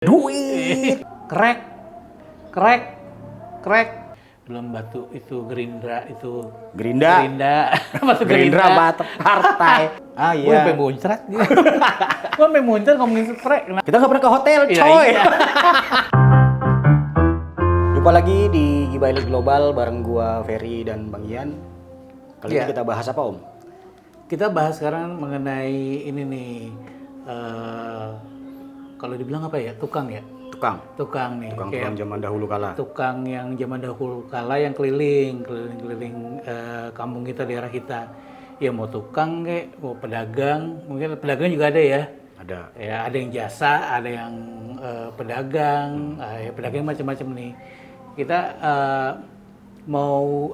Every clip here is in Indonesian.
Duit. Krek. Belum batu itu Gerindra itu. Gerinda. Batu Gerindra Gerindra. batu partai. Ah Gue sampai iya. muncrat gitu. Gue sampai muncrat ngomongin krek. Kita nggak pernah ke hotel, Iya, coy. iya. Jumpa lagi di Gibaili Global bareng gua Ferry dan Bang Ian. Kali Iya. ini kita bahas apa, Om? Kita bahas sekarang mengenai ini nih. Kalau dibilang apa ya? Tukang ya? Tukang nih. Tukang Kayak zaman dahulu kala. tukang yang zaman dahulu kala yang keliling kampung kita, daerah kita. Ya mau tukang kayak, mau pedagang, mungkin pedagang juga ada ya. Ada. Ya ada yang jasa, ada yang pedagang, ya pedagang macam-macam nih. Kita mau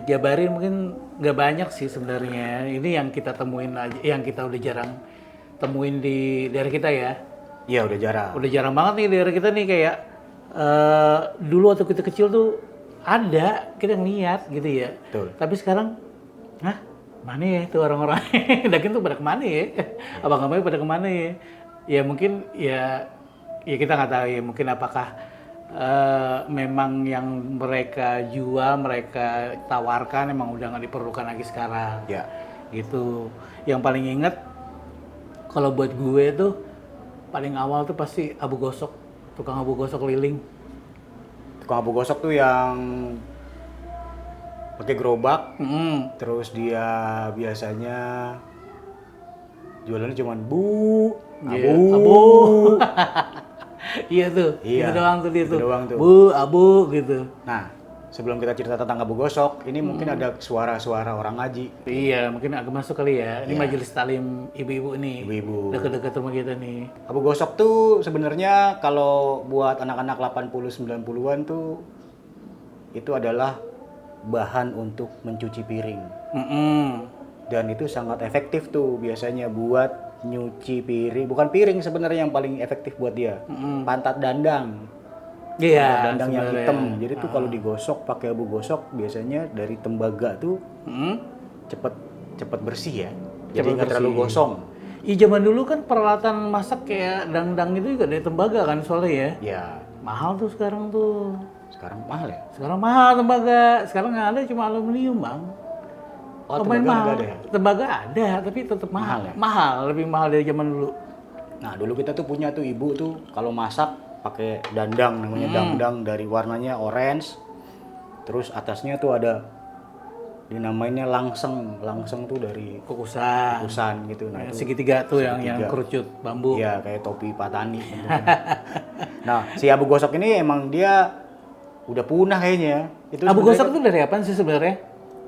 jabarin mungkin nggak banyak sih sebenarnya. Ini yang kita temuin aja, yang kita udah jarang temuin di daerah kita ya. Iya, udah jarang. Udah jarang banget nih daerah kita nih kayak dulu waktu kita kecil tuh ada, kita ngeliat gitu ya. Betul. Tapi sekarang, mana ya tuh orang-orang? Daging tuh pada kemana ya? Abang-abangnya pada kemana ya? Ya mungkin ya kita nggak tahu ya, mungkin apakah memang yang mereka jual, mereka tawarkan emang udah nggak diperlukan lagi sekarang. Ya. Gitu. Yang paling inget kalau buat gue tuh paling awal tuh pasti abu gosok, tukang abu gosok keliling. Tukang abu gosok tuh yang pakai gerobak, Mm. terus dia biasanya jualannya cuman bu, Iya, abu. abu. Iya tuh, Iya, itu doang tuh dia itu tuh. doang tuh. Bu, abu gitu. Nah, sebelum kita cerita tentang abu gosok, ini mungkin ada suara-suara orang ngaji. Iya, mungkin agak masuk kali ya. Ini Iya. majelis talim ibu-ibu nih. Ibu-ibu. Dekat-dekat rumah kita nih. Abu gosok tuh sebenarnya kalau buat anak-anak 80-90-an tuh itu adalah bahan untuk mencuci piring. Mm-mm. Dan itu sangat efektif tuh biasanya buat nyuci piring. Bukan piring sebenarnya yang paling efektif buat dia. Pantat dandang. Iya. Pantat dandang yang sebenarnya. hitam. Jadi tuh kalau digosok pakai abu gosok biasanya dari tembaga tuh Mm-mm. cepet bersih ya. Jadi Cepet nggak terlalu bersih. gosong. Zaman dulu kan peralatan masak kayak dangdang itu juga dari tembaga kan soalnya ya. Ya, Mahal tuh sekarang tuh. sekarang mahal ya. Sekarang mahal tembaga. Sekarang nggak ada, cuma aluminium bang. Oh, Lumayan tembaga mahal. nggak ada ya? Tembaga ada, tapi tetap mahal. Mahal ya? Mahal, lebih mahal dari zaman dulu. Nah, dulu kita tuh punya tuh ibu tuh kalau masak pakai dandang namanya dandang dari warnanya orange. Terus atasnya tuh ada dinamainnya langseng. Langseng tuh dari Kukusan. kukusan gitu. Nah, Yang itu segitiga tuh yang segitiga. kerucut bambu. iya kayak topi Patani. Nah, si abu gosok ini emang dia udah punah kayaknya. Itu Abu sebenarnya gosok itu dari apa sih sebenarnya?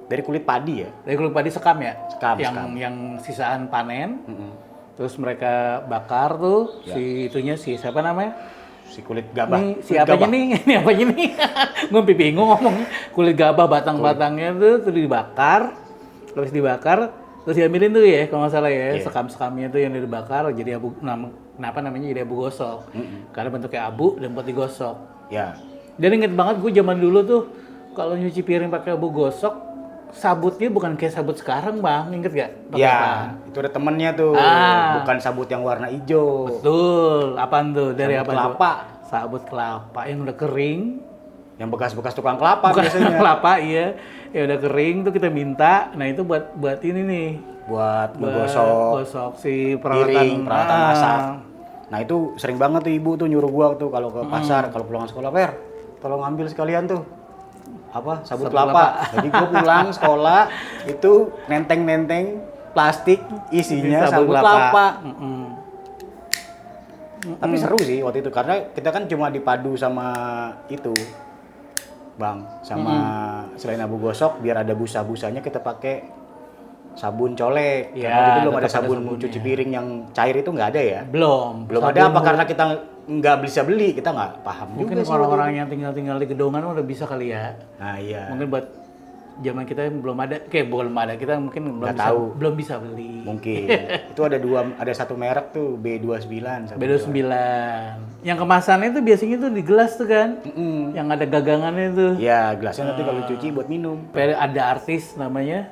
dari kulit padi ya. Dari kulit padi sekam ya? Sekam, Yang sekam. yang sisaan panen. Mm-mm. Terus mereka bakar tuh Ya. si siapa namanya? Si kulit gabah. Ini Kulit siapanya gabah. nih? Ini apanya nih? Gue bingung ngomong. Kulit gabah batang-batangnya tuh dibakar. Terus dibakar, terus diambilin tuh ya kalau nggak salah ya. Iya. Sekam-sekamnya tuh yang dibakar jadi kenapa namanya jadi abu gosok? Karena bentuknya abu dan buat digosok. Ya. Dan inget banget gue zaman dulu tuh kalau nyuci piring pakai abu gosok, sabutnya bukan kayak sabut sekarang bang, inget gak? Pakai apa? Ya, itu ada temennya tuh. Ah. Bukan sabut yang warna hijau. Betul, apaan tuh? Dari Sabut apa kelapa. tuh? Sabut kelapa yang udah kering. Yang bekas-bekas tukang kelapa Bukan biasanya. kelapa, iya. Ya udah kering tuh kita minta. Nah itu buat ini nih. Buat Buat ngegosok gosok si peralatan piring, peralatan masak. Nah itu sering banget tuh ibu tuh nyuruh gua tuh kalau ke pasar, kalau pulang sekolah, Per, tolong ambil sekalian tuh apa sabut kelapa. Jadi gua pulang sekolah itu nenteng-nenteng plastik isinya sabut kelapa. Tapi seru sih waktu itu karena kita kan cuma dipadu sama itu, Bang, sama selain abu gosok biar ada busa-busanya kita pakai sabun colek. Ya, Karena waktu itu belum ada tetap ada sabun sabunnya. cuci piring yang cair itu nggak ada ya. Belum. Belum ada apa karena kita nggak bisa beli, kita nggak paham Mungkin juga sih. orang-orang yang tinggal di gedongan udah bisa kali ya. Nah iya, Mungkin buat zaman kita belum ada, belum ada, kita mungkin belum bisa beli. mungkin. Itu ada satu merek tuh B29 sabun B29. colek. Yang kemasannya tuh biasanya tuh di gelas tuh kan. Mm-mm. Yang ada gagangannya tuh. Ya gelasnya nanti kalau cuci buat minum. Ada artis namanya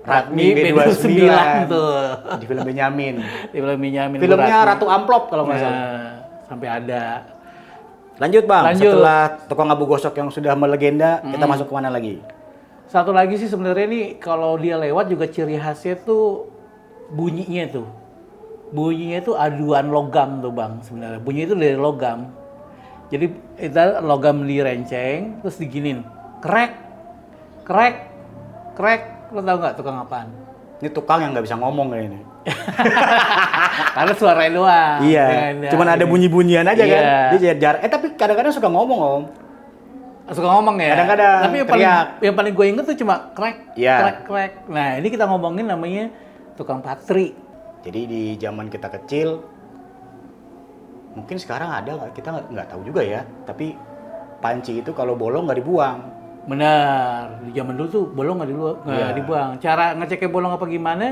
Ratmi B29 tuh. Di film Benyamin. Di film Benyamin. Filmnya Ratmi. Ratu Amplop kalau nggak salah. Nah, sampai ada. Lanjut Bang, Lanjut. setelah tukang abu gosok yang sudah melegenda, kita masuk kemana lagi? Satu lagi sih sebenarnya nih kalau dia lewat juga ciri khasnya tuh bunyinya tuh. Bunyinya tuh aduan logam tuh Bang sebenarnya. Bunyi itu dari logam. Jadi kita logam direnceng terus diginin. Krek. Krek. Krek. Lo tau nggak tukang apaan? Ini tukang yang nggak bisa ngomong kayak ini. Karena suaranya doang. Iya, cuman ada bunyi-bunyian aja kan. Iya. Dia jar. Tapi kadang-kadang suka ngomong Om. Suka ngomong ya. Kadang-kadang Tapi teriak. yang paling gue inget tuh cuma krek, Iya. krek, krek. Nah ini kita ngomongin namanya tukang patri. Jadi di zaman kita kecil, mungkin sekarang ada nggak? Kita nggak tahu juga ya. Tapi panci itu kalau bolong nggak dibuang. Benar. Di zaman dulu tuh bolong nggak Iya. dibuang. Cara ngeceknya bolong apa gimana?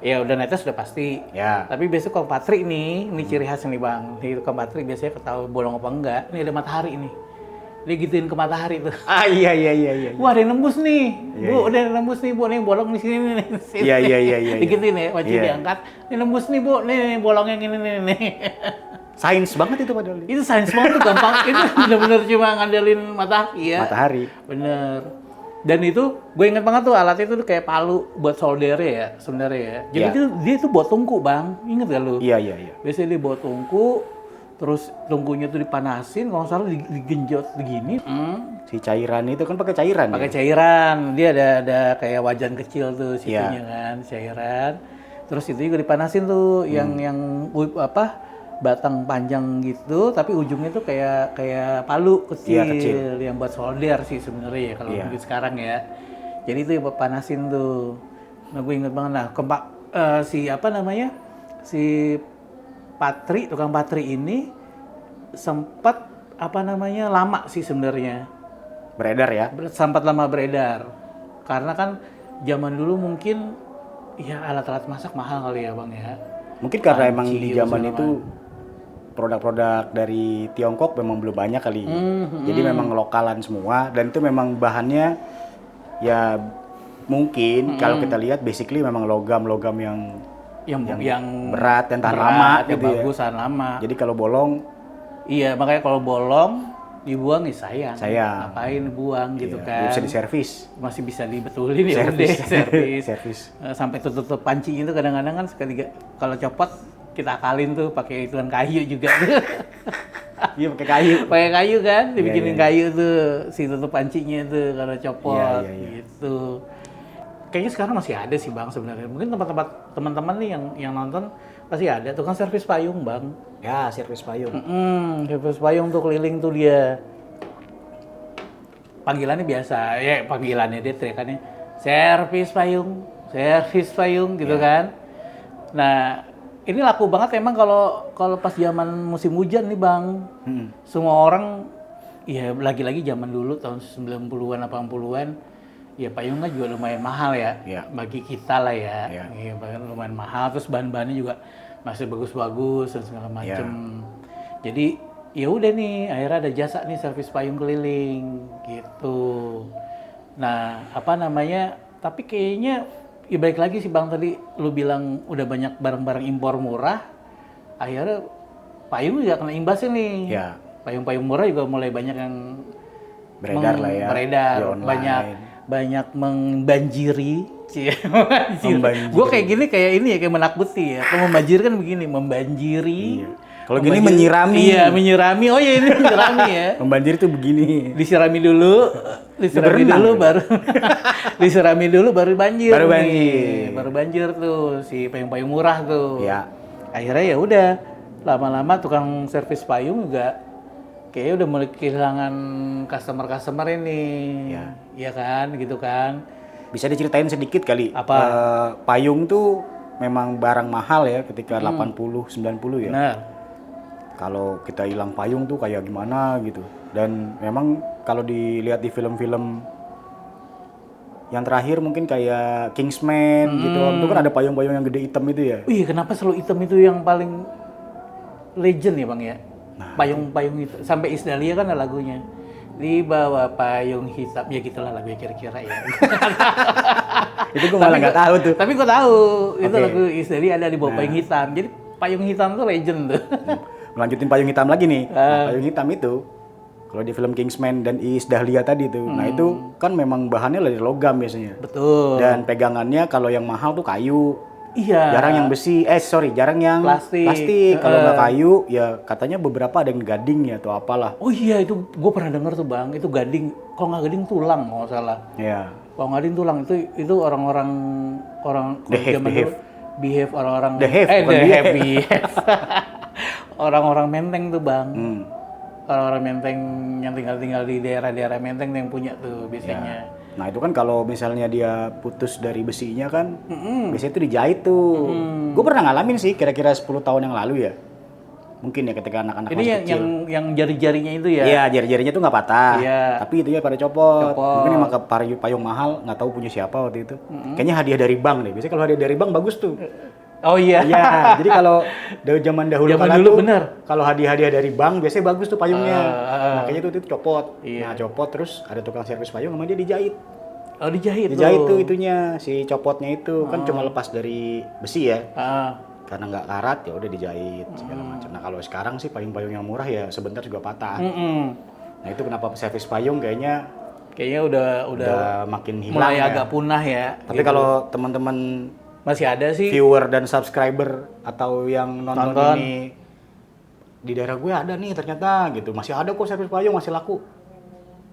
Ya udah netes udah pasti. Ya. Tapi biasanya tukang patri nih, ini ciri khas nih Bang. Di tukang patri biasanya ketahui bolong apa enggak. Ini ada matahari nih. Dia gituin ke matahari tuh. Ah iya. Wah, ada yang nembus nih. Iya, Bu, udah nembus nih, Bu. Nih bolong di sini nih. Sini. Iya. Digituin ya, wajib Iya. diangkat. Ini nembus nih, Bu. Nih bolong yang ini nih. Sains banget itu padahal. Itu sains banget tuh, gampang. Itu bener-bener cuma ngandelin matahari ya. Matahari. Bener. Dan itu gue inget banget tuh alat itu tuh kayak palu buat solder ya sebenarnya ya. Jadi Iya. dia tuh buat tungku Bang. Ingat gak lu? Iya. Biasanya dia buat tungku, terus tungkunya tuh dipanasin, kalau nggak salah digenjot begini. Si cairan itu kan pakai cairan. Pakai ya? cairan, dia ada kayak wajan kecil tuh Iya. situnya kan, cairan. Terus itu juga dipanasin tuh yang batang panjang gitu, tapi ujungnya tuh kayak palu kecil, Iya, kecil. yang buat solder sih sebenarnya ya kalau Iya. mungkin sekarang ya. Jadi itu buat panasin tuh. Nah gue inget banget nah si Patri, tukang Patri ini sempat lama sih sebenarnya. Beredar ya. Sempat lama beredar. Karena kan zaman dulu mungkin ya alat-alat masak mahal kali ya Bang ya. Mungkin karena emang Panci, di zaman segala itu produk-produk dari Tiongkok memang belum banyak kali. Jadi memang lokalan semua dan itu memang bahannya ya mungkin kalau kita lihat basically memang logam-logam yang berat dan tahan lama yang gitu ya. bagus, tahan lama. Jadi kalau bolong Iya, makanya kalau bolong dibuang ya sayang. Sayang. Ngapain buang gitu iya, kan. bisa diservis. Masih bisa dibetulin ya udah Servis. servis. Servis. Sampai tutup pancinya itu kadang-kadang kan kalau copot kita akalin tuh pakai ituan kayu juga. Iya pakai kayu. Pakai kayu kan, dibikinin Iya, iya. kayu tuh si tutup pancinya tuh kalau copot Iya. gitu. Kayaknya sekarang masih ada sih Bang sebenarnya. Mungkin tempat-tempat teman-teman nih yang nonton pasti ada tukang servis payung Bang. Ya, servis payung. Servis payung tuh keliling tuh dia. Panggilannya biasa, ya panggilannya dia teriakannya servis payung gitu kan. Nah, ini laku banget emang kalau pas zaman musim hujan nih Bang. Semua orang ya lagi-lagi zaman dulu tahun 90-an 80-an ya payung kan juga lumayan mahal ya. Iya. Bagi kita lah ya. Iya. Iya, lumayan mahal terus bahan-bahannya juga masih bagus-bagus dan segala macem. Jadi ya udah nih akhirnya ada jasa nih servis payung keliling gitu. Nah, tapi kayaknya ya balik lagi sih Bang tadi lu bilang udah banyak barang-barang impor murah. Akhirnya payung juga kena imbasnya nih. Ya. Payung-payung murah juga mulai banyak yang Beredar lah ya. beredar, di online. banyak membanjiri. Membanjiri. Gue kayak gini kayak ini ya kayak menakuti ya. Kalau membanjiri kan begini, membanjiri. Iya. Kalau gini menyirami. Iya, menyirami. Oh iya ini menyirami ya. Membanjir itu begini. Disirami dulu Berenang, baru disirami dulu baru banjir. Baru nih. banjir. Baru banjir tuh si payung-payung murah tuh. Ya. Akhirnya ya udah lama-lama tukang servis payung juga kayaknya udah mulai kehilangan customer ini. Ya. Iya kan, gitu kan. Bisa diceritain sedikit kali. Apa? Payung tuh memang barang mahal ya ketika 80 90 ya. Benar. Kalau kita hilang payung tuh kayak gimana gitu. Dan memang kalau dilihat di film-film yang terakhir mungkin kayak Kingsman gitu, itu kan ada payung-payung yang gede hitam itu ya. Wih, kenapa selalu hitam itu yang paling legend ya Bang ya? Nah, Payung-payung itu. Sampai Isdalia kan ada lagunya. Di bawah payung hitam. Ya gitulah lagunya kira-kira ya. Itu gue malah nggak tahu tuh. Tapi gue tahu itu Oke. lagu Istri ada di bawah payung hitam. Jadi payung hitam tuh legend tuh. Melanjutin Payung Hitam lagi nih. Ah. Nah, Payung Hitam itu kalau di film Kingsman dan Iis Dahlia tadi tuh. Nah, itu kan memang bahannya dari logam biasanya. Betul. Dan pegangannya kalau yang mahal tuh kayu. Iya. Jarang yang besi. Jarang yang Plastik. Kalau nggak kayu, ya katanya beberapa ada yang gading ya atau apalah. Oh iya, itu gue pernah denger tuh Bang, itu gading, kalau nggak gading tulang kalau nggak salah. Ya. Kalau nggak gading tulang itu orang The Have, zaman The dulu behave orang-orang The Have, bukan The behave. Have, behave. Orang-orang Menteng tuh Bang. Hmm. Orang-orang Menteng yang tinggal di daerah-daerah Menteng yang punya tuh biasanya. Nah itu kan kalau misalnya dia putus dari besinya kan, biasanya itu dijahit tuh. Gue pernah ngalamin sih kira-kira 10 tahun yang lalu ya. Mungkin ya ketika anak-anak Ini masih kecil. yang jari-jarinya itu ya. Iya, jari-jarinya tuh nggak patah. Iya. Tapi itunya pada copot. Copot. Mungkin emang payung mahal, nggak tahu punya siapa waktu itu. Kayaknya hadiah dari bank deh. Biasanya kalau hadiah dari bank bagus tuh. Oh iya. Iya, jadi kalau zaman dahulu Zaman kala dulu tuh, bener. kalau hadiah-hadiah dari bank biasanya bagus tuh payungnya. Nah, kayaknya tuh itu copot. Iya. Nah, copot terus ada tukang servis payung sama dia dijahit. Oh dijahit Dijahit tuh. tuh itunya, si copotnya itu kan cuma lepas dari besi ya. Ah. Karena nggak karat ya udah dijahit segala macam. Nah, kalau sekarang sih payung-payung yang murah ya sebentar juga patah. Nah, itu kenapa servis payung kayaknya Kayaknya udah udah makin hilang mulai ya. agak punah ya. Tapi kalau teman-teman Masih ada sih. viewer dan subscriber atau yang nonton Nonton. ini di daerah gue ada nih ternyata gitu, masih ada kok servis payung masih laku,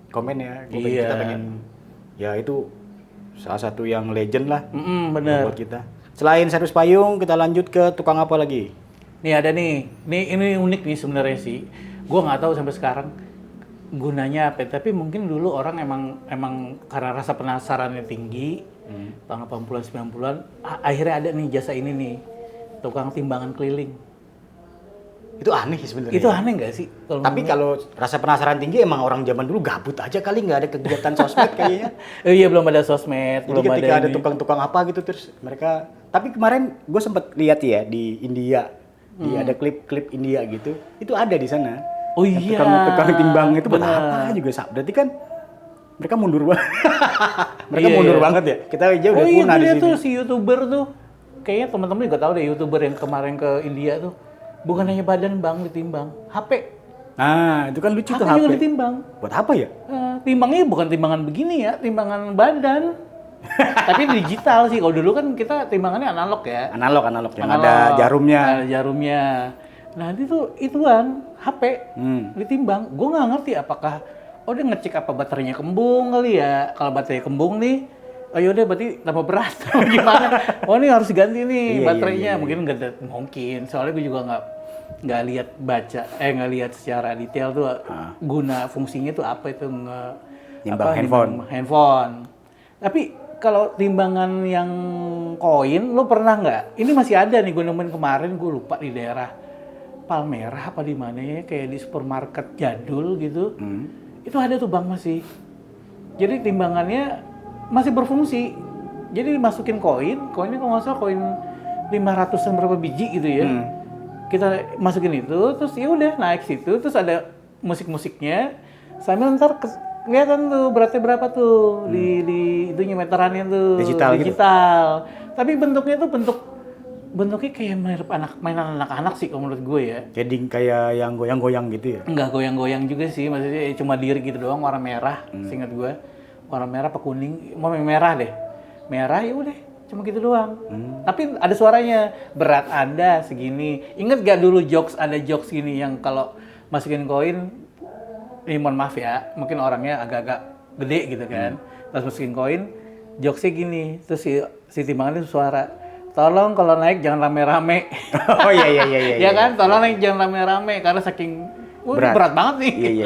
komen ya. Iya. Kita pengen ya itu salah satu yang legend lah Bener. buat kita. Selain servis payung kita lanjut ke tukang apa lagi? Nih ada nih. Ini unik nih sebenarnya sih. Gue nggak tahu sampai sekarang gunanya apa. Tapi mungkin dulu orang emang karena rasa penasarannya tinggi. Tahun 80-an 90-an akhirnya ada nih jasa ini nih. Tukang timbangan keliling. Itu aneh sih sebenarnya. Itu aneh nggak sih? Tapi kalau rasa penasaran tinggi emang orang zaman dulu gabut aja kali, nggak ada kegiatan sosmed kayaknya. iya belum ada sosmed, Jadi belum ketika ada ini. tukang-tukang apa gitu terus mereka. Tapi kemarin gue sempet lihat ya di India, ada klip-klip India gitu, itu ada di sana. Oh Yang iya. Tukang timbang itu buat bener. apa juga? Berarti kan mereka mundur banget. Mereka Iya, mundur iya. banget ya. Kita aja udah Oh iya, punah di dia sini. tuh si YouTuber tuh. Kayaknya teman-teman juga tahu deh YouTuber yang kemarin ke India tuh. Bukan hanya badan Bang ditimbang, HP. Nah, itu kan lucu tuh HP juga HP. ditimbang. Buat apa ya? Timbangnya bukan timbangan begini ya, timbangan badan. Tapi digital sih. Kalau dulu kan kita timbangannya analog ya. Analog yang Analog. ada jarumnya. Ada jarumnya. Nah, itu ituan HP ditimbang. Gue nggak ngerti apakah dia ngecek apa baterainya kembung kali ya. Kalau baterainya kembung nih, oh yaudah berarti tambah berat. Gimana? Oh ini harus ganti nih Iya, baterainya. iya. Mungkin nggak ada, mungkin. Soalnya gue juga nggak lihat nggak lihat secara detail tuh guna fungsinya tuh apa itu Nimbang handphone. handphone. Tapi kalau timbangan yang koin, lo pernah nggak? Ini masih ada nih, gue nemuin kemarin, gue lupa di daerah Palmerah apa di mana ya, kayak di supermarket jadul gitu. Itu ada tuh Bang masih. Jadi timbangannya masih berfungsi. Jadi dimasukin koinnya kalau nggak salah koin 500-an berapa biji gitu ya. Kita masukin itu, terus ya udah naik situ, terus ada musik-musiknya. Sambil ntar kelihatan tuh beratnya berapa tuh di itunya meterannya tuh. Digital gitu? Tapi bentuknya tuh bentuknya kayak mirip mainan anak-anak sih kalau menurut gue ya. Kayak yang goyang-goyang gitu ya. Enggak goyang-goyang juga sih, maksudnya cuma diri gitu doang, warna merah, seingat gue. Warna merah apa kuning, mau merah deh. Merah ya udah, cuma gitu doang. Tapi ada suaranya, berat Anda segini. Ingat gak dulu ada jokes gini yang kalau masukin koin, ini mohon maaf ya, mungkin orangnya agak-agak gede gitu kan. Terus masukin koin, jokesnya gini, terus si timbangan itu suara, tolong kalau naik jangan rame-rame. Oh iya. Ya kan, tolong naik jangan rame-rame karena saking berat banget nih. Iya.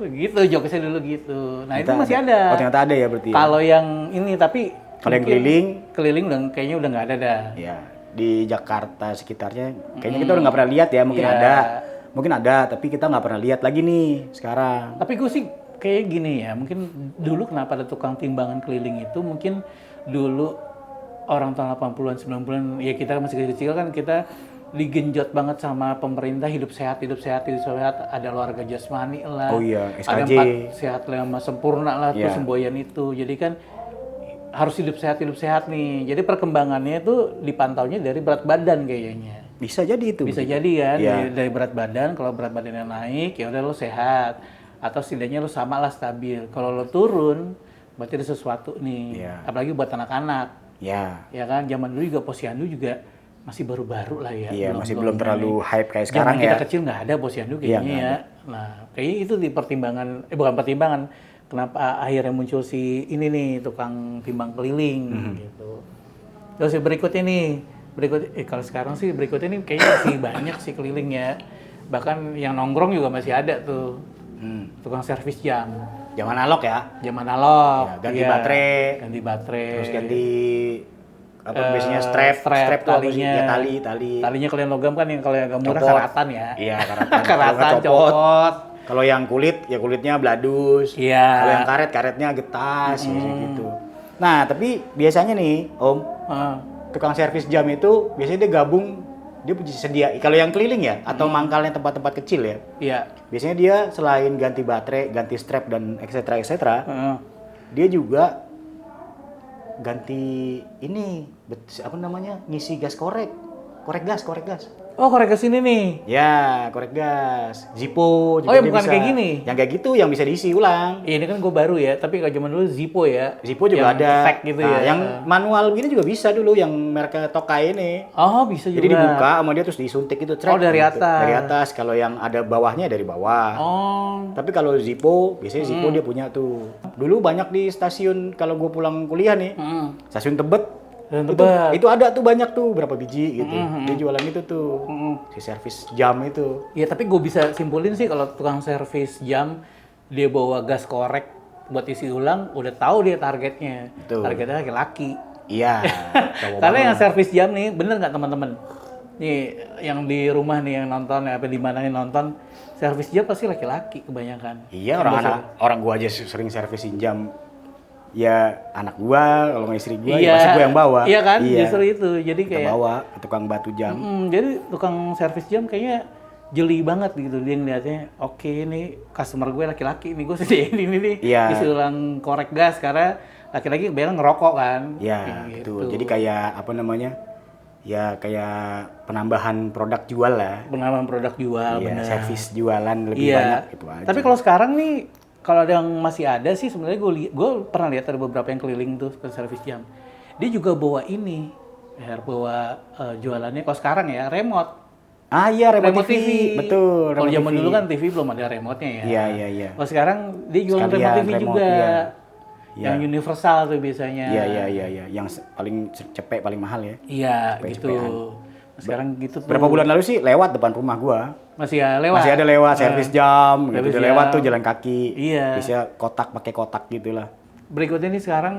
Gitu jokesnya dulu gitu. Nah itu Ternyata masih ada. Oh ternyata ada ya berarti. Ya? Kalau yang ini tapi Kalau yang mungkin keliling kayaknya udah nggak ada dah. Ya, di Jakarta sekitarnya kayaknya kita udah nggak pernah lihat ya, mungkin Iya. Mungkin ada, tapi kita nggak pernah lihat lagi nih sekarang. Tapi gue sih kayak gini ya, mungkin dulu kenapa ada tukang timbangan keliling itu, mungkin dulu orang tahun 80-an 90-an ya kita masih kecil kan, kita digenjot banget sama pemerintah hidup sehat, ada olahraga jasmani lah. Oh iya, Ada SKJ. 4 sehat 5 sempurna lah, terus Iya. semboyan itu. Jadi kan harus hidup sehat nih. Jadi perkembangannya itu dipantaunya dari berat badan kayaknya. Bisa jadi itu. Bisa jadi kan Iya. dari berat badan. Kalau berat badannya naik ya udah lo sehat, atau setidaknya lo sama lah stabil. Kalau lo turun berarti ada sesuatu nih. Iya. Apalagi buat anak-anak. Ya. Ya kan zaman dulu juga posyandu juga masih baru-baru lah ya. Iya, masih belum terlalu hype kayak sekarang Zaman kita ya. kecil nggak ada posyandu Iya, kayaknya nggak ya. Nah, kayaknya itu di pertimbangan, bukan pertimbangan, kenapa akhirnya muncul si ini nih, tukang timbang keliling gitu. Terus yang berikutnya nih, kalau sekarang sih berikutnya nih kayaknya masih banyak sih keliling ya. Bahkan yang nongkrong juga masih ada tuh, tukang servis jam. Zaman analog ya. Zaman analog, Ya, ganti iya. baterai. Ganti baterai. Terus ganti apa biasanya strap tuh apa sih? talinya. Ya, tali. Talinya kalian logam kan yang kalau yang agak murah Copot. karatan ya. Iya, karatan. Karatan, Kalau nggak copot. Kalau yang kulit, ya kulitnya bladus. Iya. Kalau yang karet, karetnya getas, gitu. Nah, tapi biasanya nih, Om, Heeh. tukang servis jam itu biasanya dia gabung, dia sedia. Kalau yang keliling ya, atau mangkalnya tempat-tempat kecil ya, Iya. biasanya dia selain ganti baterai, ganti strap dan etc. Heeh. Dia juga ganti ini apa namanya, ngisi gas korek gas. Oh, korek ke sini nih. Ya, korek gas, Zippo juga Oh, yang dia bukan bisa. kayak gini? Yang kayak gitu, yang bisa diisi ulang. Ini kan gue baru ya, tapi kalau zaman dulu Zippo ya. Zippo juga Yang ada. Tek gitu Nah, ya. yang manual begini juga bisa dulu, yang merek Tokai ini. Oh, bisa juga. Jadi dibuka sama dia terus disuntik itu. Oh, dari gitu. atas. Dari atas. Kalau yang ada bawahnya dari bawah. Oh. Tapi kalau Zippo, biasanya Zippo dia punya tuh. Dulu banyak di stasiun kalau gue pulang kuliah nih, stasiun Tebet. Dan Tebet. Itu ada tuh banyak tuh berapa biji gitu. Dia jualan itu tuh. Si servis jam itu. Ya, tapi gue bisa simpulin sih kalau tukang servis jam dia bawa gas korek buat isi ulang, udah tahu dia targetnya. Betul. Targetnya laki-laki. Iya. cowok Karena banget. yang servis jam nih, bener nggak teman-teman? Nih, yang di rumah nih yang nonton, apa di mana nih nonton, servis jam pasti laki-laki kebanyakan. Iya, orang gua aja sering servisin jam. Ya anak gua, kalau nggak istri gua, ya pasti gua yang bawa. Iya kan, justru itu. Jadi Kita kayak, bawa ke tukang batu jam. jadi tukang servis jam kayaknya jeli banget gitu dia ngeliatnya. Oke, ini customer gue laki-laki nih, gue sediain ini nih, Iya. isi ulang korek gas karena laki-laki kebanyakan ngerokok kan. Ya, Kayak gitu. Jadi kayak apa namanya? Ya kayak penambahan produk jual lah. pengaman produk jual, Iya, bener. servis jualan lebih Iya. banyak gitu aja. Tapi kalau sekarang nih, kalau ada yang masih ada sih sebenarnya gue pernah lihat ada beberapa yang keliling tuh ke servis jam. Dia juga bawa ini, bawa jualannya. Kalau sekarang ya remote. Ah iya, remote TV. Betul, Kalau remote zaman TV. dulu kan TV belum ada remote-nya ya. Iya. Kalau sekarang dia jualan Sekalian remote TV remote, juga. iya. Yang universal tuh biasanya. Iya. Yang paling cepet, paling mahal ya. Iya, gitu. Cepet-cepetan. Sekarang gitu tuh. Berapa bulan lalu sih lewat depan rumah gua. Masih ya lewat. Masih ada lewat servis jam, gitu. servis Udah lewat jam. tuh jalan kaki. Iya. Biasanya pakai kotak gitulah. Berikutnya nih sekarang,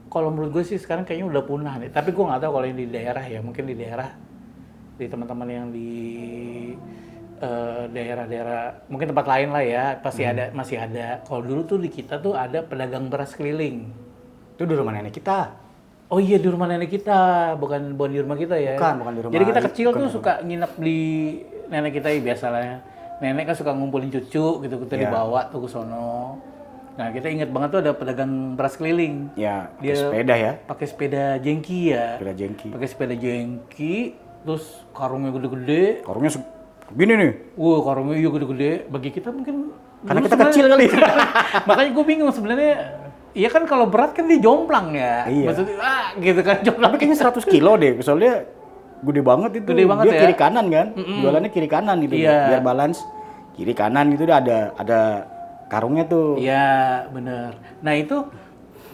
kalau menurut gue sih sekarang kayaknya udah punah nih. Tapi gue nggak tahu kalau yang di daerah ya, mungkin di daerah, di teman-teman yang di daerah-daerah, mungkin tempat lain lah ya, pasti ada, masih ada. Kalau dulu tuh di kita tuh ada pedagang beras keliling. Itu di rumah nenek kita. Oh iya, di rumah nenek kita, bukan di rumah kita ya. Bukan di rumah. Jadi kita kecil bukan tuh di rumah. suka nginep di nenek kita ya biasalah. Nenek kan suka ngumpulin cucu gitu, kita Iya. dibawa tuh ke sono. Nah, kita inget banget tuh ada pedagang beras keliling. Ya, pakai Dia sepeda ya. Pakai sepeda jengki ya. Sepeda jengki. Pakai sepeda jengki, terus karungnya gede-gede. Karungnya begini nih. Karungnya iya gede-gede. Bagi kita mungkin Karena dulu kita sebenarnya- kecil kali. Makanya gue bingung sebenarnya. Iya kan kalau berat kan dia jomplang ya. Iya. Maksudnya gitu kan jomplang. Tapi kayaknya 100 kilo deh. Soalnya gede banget itu. Gede banget Dia ya. kiri kanan kan. Jualannya kiri kanan gitu. Iya. Biar balance. Kiri kanan gitu ada karungnya tuh. Iya, bener. Nah itu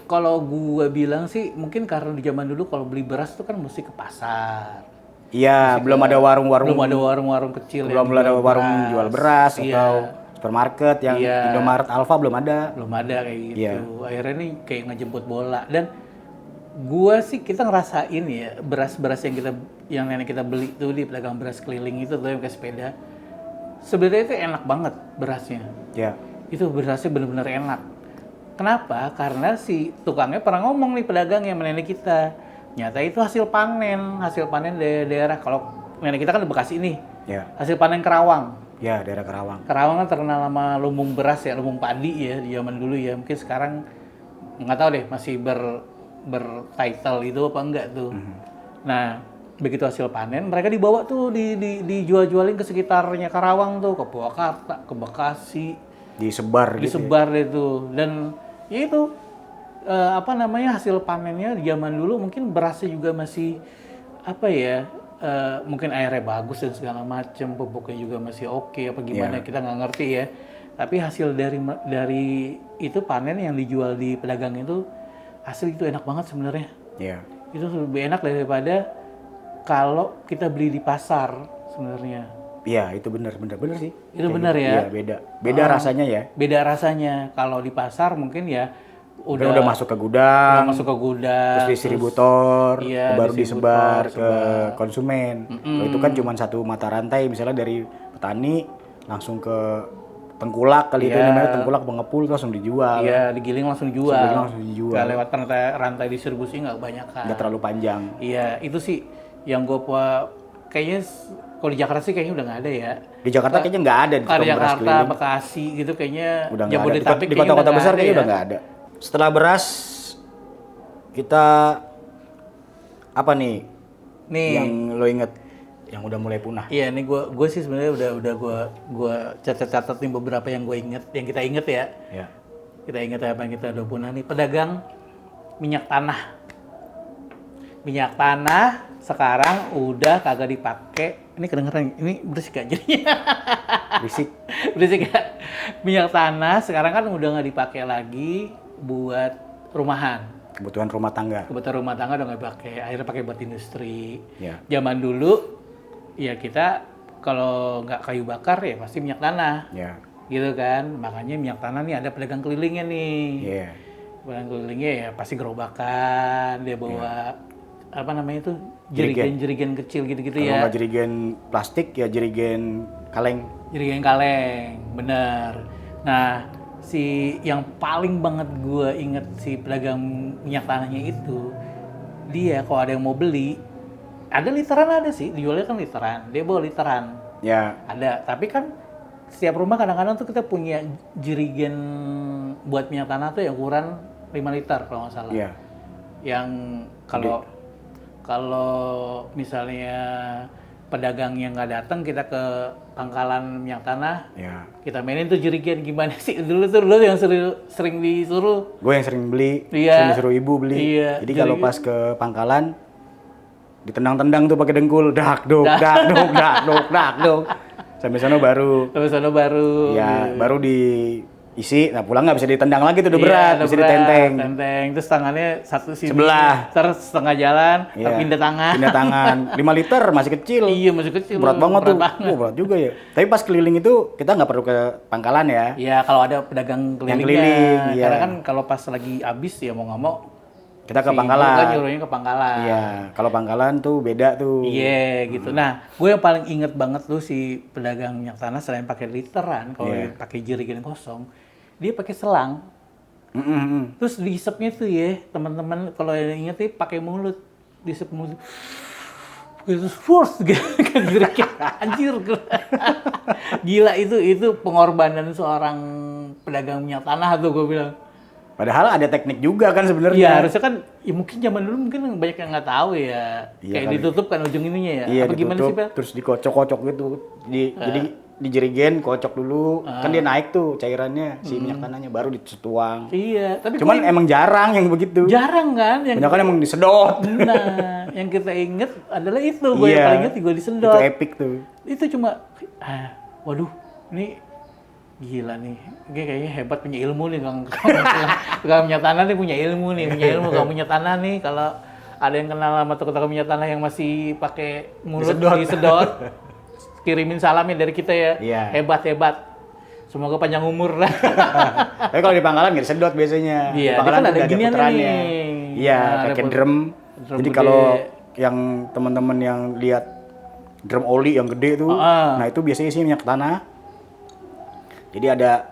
kalau gue bilang sih mungkin karena di zaman dulu kalau beli beras tuh kan mesti ke pasar. Iya, belum ada warung-warung. Belum ada warung-warung kecil Belum yang ada jual warung jual beras Iya. atau supermarket yang Iya. Indomaret Alfa belum ada. Belum ada kayak gitu. Iya. Akhirnya nih kayak ngejemput bola dan gua sih kita ngerasain ya beras-beras yang nenek kita beli tuh di pedagang beras keliling itu tuh yang pakai sepeda. Sebenarnya itu enak banget berasnya. Ya. Itu berasnya bener-bener enak. Kenapa? Karena si tukangnya pernah ngomong nih pedagang yang nenek kita. Nyata itu hasil panen dari daerah. Kalau nenek kita kan di Bekasi nih. Ya. Hasil panen Kerawang. Ya, daerah Kerawang. Kerawang kan terkenal sama lumbung beras ya, lumbung padi ya di zaman dulu ya. Mungkin sekarang nggak tahu deh masih bertitle itu apa enggak tuh. Nah, begitu hasil panen, mereka dibawa tuh dijual-jualin ke sekitarnya Karawang tuh, ke Purwakarta, ke Bekasi, Disebar gitu. disebar itu. Dan ya itu apa namanya hasil panennya zaman dulu mungkin berasnya juga masih apa ya, mungkin airnya bagus dan segala macam, pupuknya juga masih oke apa gimana kita nggak ngerti ya. Tapi hasil dari itu panen yang dijual di pedagang itu hasil itu enak banget sebenarnya. Iya. Itu lebih enak daripada kalau kita beli di pasar sebenarnya. Iya, itu benar sih. Itu benar ya. Iya, beda rasanya ya. Beda rasanya. Kalau di pasar mungkin ya Udah masuk ke gudang, terus distributor, iya, baru disebar ke sebar. konsumen. Kalau itu kan cuma satu mata rantai, misalnya dari petani langsung ke tengkulak kali itu namanya, tengkulak pengepul terus langsung dijual. Iya, digiling langsung dijual. Langsung dijual. Nggak lewat rantai distribusi nggak kebanyakan. Nggak terlalu panjang. Iya, itu sih yang gue kayaknya kalau di Jakarta sih kayaknya udah nggak ada ya. Di Jakarta kayaknya nggak ada di Kalau di tukang beras Jakarta, keliling. Bekasi gitu kayaknya. Udah nggak ada. Jabodetabek Di kota-kota besar kayaknya udah ya. nggak ada. Setelah beras kita apa nih? Nih. Yang lo inget yang udah mulai punah? Iya, nih gue sih sebenarnya udah gue catat nih beberapa yang gue inget, yang kita inget ya. Ya. Kita inget apa yang kita udah punah nih, pedagang minyak tanah. Minyak tanah sekarang udah kagak dipakai. Ini kedengeran, ini berisik gak jadinya? Berisik gak? Minyak tanah sekarang kan udah nggak dipakai lagi buat rumahan. Kebutuhan rumah tangga. Kebutuhan rumah tangga udah nggak dipakai, akhirnya pakai buat industri. Ya. Zaman dulu ya kita kalau nggak kayu bakar ya pasti minyak tanah. Ya. Gitu kan, makanya minyak tanah nih ada pedagang kelilingnya nih. Iya. Pedagang kelilingnya ya pasti gerobakan, dia bawa apa namanya itu jerigen kecil gitu-gitu Kalau ya. nggak jerigen plastik ya jerigen kaleng. Jerigen kaleng, bener. Nah, si yang paling banget gue inget si pedagang minyak tanahnya itu, dia kalau ada yang mau beli, ada literan ada sih, dijualnya kan literan, dia bawa literan. Ya. Ada, tapi kan setiap rumah kadang-kadang tuh kita punya jerigen buat minyak tanah tuh yang ukuran 5 liter kalau nggak salah. Iya. Yang kalau misalnya pedagang yang nggak datang, kita ke pangkalan minyak tanah, Ya. kita mainin tuh jerigen gimana sih dulu tuh lo yang sering disuruh. Gue yang sering beli, Iya. sering disuruh ibu beli. Iya, Jadi kalau pas ke pangkalan ditendang-tendang tuh pakai dengkul, dak dok. Sampai sana baru Terus sana baru. ya baru diisi. Nah, pulang nggak bisa ditendang lagi tuh udah Iya, berat, udah bisa berat, ditenteng. Tenteng, terus tangannya satu sini, Sebelah. terus setengah jalan, Iya. pindah tangan. Pindah tangan. 5 liter masih kecil. Iya, masih kecil. Berat banget tuh. banget. Berat juga ya. Tapi pas keliling itu kita nggak perlu ke pangkalan ya. Iya, kalau ada pedagang kelilingnya. keliling, iya. Karena kan kalau pas lagi habis ya mau nggak mau Kita ke si ibu pangkalan. kan nyuruhnya ke pangkalan. Iya, kalau pangkalan tuh beda tuh. Iya, gitu. Nah, gue yang paling inget banget tuh si pedagang minyak tanah selain pakai literan, kalau Iya. dia pakai jerigen kosong, dia pakai selang. Terus dihisapnya tuh ya, teman-teman kalau yang inget tuh pakai mulut, dihisap mulut. Terus force kan jerigen. Anjir. Gila itu pengorbanan seorang pedagang minyak tanah tuh gue bilang. Padahal ada teknik juga kan sebenarnya. Iya, harusnya kan ya mungkin zaman dulu mungkin banyak yang nggak tahu ya. Iya Kayak kali. ditutup kan ujung ininya ya. Iya, Apa gimana sih, ditutup, Bel? terus dikocok-kocok gitu. Jadi di jerigen kocok dulu. Kan dia naik tuh cairannya si minyak tanahnya baru dituang. Iya, tapi Cuman emang jarang yang begitu. jarang kan yang Banyak kan emang disedot. nah, yang kita inget adalah itu. Gue yang Iya. paling inget gue Itu disedot. epic tuh. Itu cuma waduh, ini gila nih. Dia kayaknya hebat punya ilmu nih tukang minyak tanah nih punya ilmu kalau minyak tanah nih kalau ada yang kenal sama tukang minyak tanah yang masih pakai mulut disedot, kirimin salamnya dari kita ya. Iya. Hebat. Semoga panjang umur lah. Tapi kalau di pangkalan nggak disedot biasanya. Iya, Di pangkalan dia kan udah ada ginian puterannya. nih. Iya, Nah, pakai ada drum. drum Jadi gede. kalau yang teman-teman yang lihat drum oli yang gede tuh, nah itu biasanya isinya minyak tanah. Jadi ada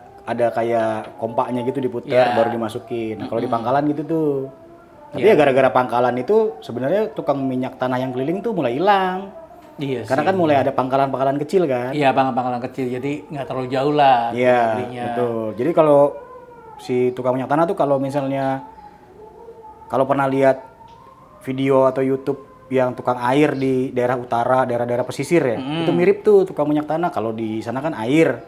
kayak kompaknya gitu diputar Iya. baru dimasukin. Nah, kalau di pangkalan gitu tuh. Tapi ya gara-gara pangkalan itu sebenarnya tukang minyak tanah yang keliling tuh mulai hilang. Iya Karena sih. kan mulai ada pangkalan-pangkalan kecil kan. Iya, pangkalan kecil, jadi nggak terlalu jauh lah Iya, belinya. betul. Jadi kalau si tukang minyak tanah tuh kalau misalnya kalau pernah lihat video atau YouTube yang tukang air di daerah utara, daerah-daerah pesisir ya, itu mirip tuh tukang minyak tanah. Kalau di sana kan air,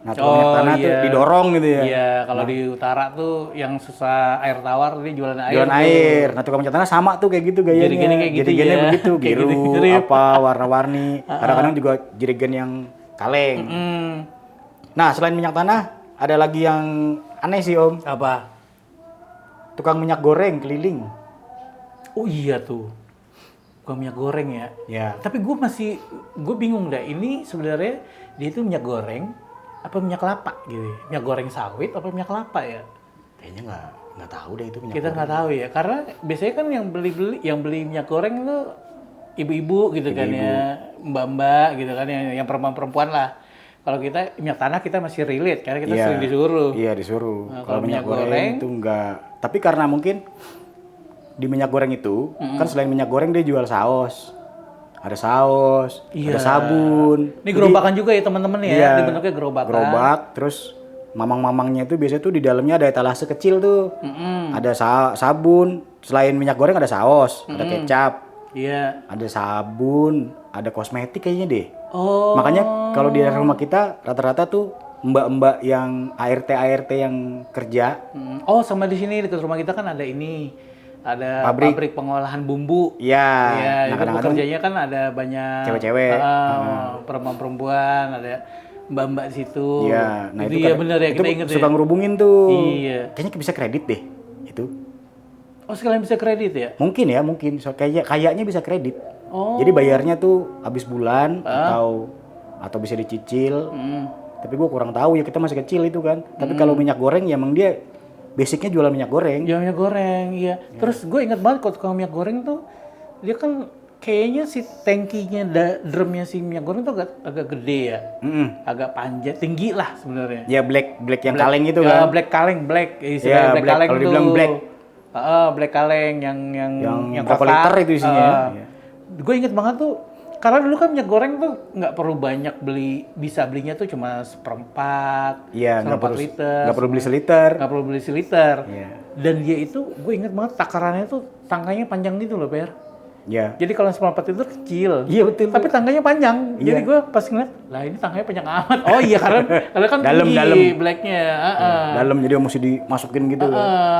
nah tukang minyak tanah tuh didorong gitu ya. Iya, kalau di utara tuh yang susah air tawar dia jualan air. Jualan tuh. air. Nah tukang minyak tanah sama tuh kayak gitu gayanya. Jerigennya kayak gitu Jerigennya ya. begitu, Kayak biru, gitu, mirip. apa, warna-warni. Kadang-kadang juga jerigen yang kaleng. Nah selain minyak tanah, ada lagi yang aneh sih Om. Apa? Tukang minyak goreng keliling. Oh iya tuh. Bukan minyak goreng ya. Ya. Tapi gue bingung dah. Ini sebenarnya dia itu minyak goreng apa minyak kelapa gitu? Minyak goreng sawit apa minyak kelapa ya? Kayaknya nggak tahu deh itu minyak Kita goreng. nggak tahu ya. Karena biasanya kan yang beli minyak goreng itu ibu-ibu gitu kan ya, mbak-mbak gitu kan, yang perempuan-perempuan lah. Kalau kita minyak tanah kita masih relate karena kita sering disuruh. Iya disuruh. Nah, kalau minyak goreng itu enggak. Tapi karena mungkin di minyak goreng itu kan selain minyak goreng dia jual saus. Ada saus, ada sabun. Ini gerobakan juga ya teman-teman ya, Iya, dibentuknya gerobakan. Gerobak, terus mamang-mamangnya itu biasanya tuh di dalamnya ada etalase kecil tuh. Ada sabun, selain minyak goreng ada saus, ada kecap, Iya. ada sabun, ada kosmetik kayaknya deh. Oh. Makanya kalau di daerah rumah kita rata-rata tuh mbak-mbak yang ART yang kerja. Oh, sama di sini dekat rumah kita kan ada ini. Ada pabrik pengolahan bumbu. Iya. Iya, Nah, itu kadang-kadang pekerjanya kan ada banyak cewek-cewek. perempuan-perempuan, ada mbak-mbak di situ. Iya. Nah itu iya benar ya, itu kita inget suka ya. ngerubungin tuh. Iya. Kayaknya bisa kredit deh itu. Oh, sekalian bisa kredit ya? Mungkin ya, mungkin. So, kayaknya bisa kredit. Oh. Jadi bayarnya tuh habis bulan atau bisa dicicil. Tapi gue kurang tahu ya, kita masih kecil itu kan. Tapi kalau minyak goreng ya emang dia basicnya jualan minyak goreng. Ya minyak goreng, iya. Terus gue ingat banget kalau tukang minyak goreng tuh dia kan kayaknya si tangkinya, drumnya si minyak goreng tuh agak gede ya. Agak panjang, tinggi lah sebenarnya. Ya black yang kaleng itu kan. Black kaleng, Ya, black black. kaleng Kalau tuh. dibilang black. Black kaleng yang berapa kotak. liter itu isinya? Iya. Gue inget banget tuh, karena dulu kan minyak goreng tuh nggak perlu banyak bisa belinya tuh cuma seperempat, Iya, nggak perlu liter. nggak perlu beli seliter. Nggak perlu beli seliter. Iya. Dan dia itu, gue inget banget takarannya tuh tangkanya panjang gitu loh, Per. Ya. Jadi kalau 94 itu kecil. Iya, betul. Tapi tangkanya panjang. Iya. Jadi gue pas ngeliat, lah ini tangkanya panjang amat. Oh iya, karena kan Dalam, tinggi dalam. blacknya. Dalam jadi mesti dimasukin gitu.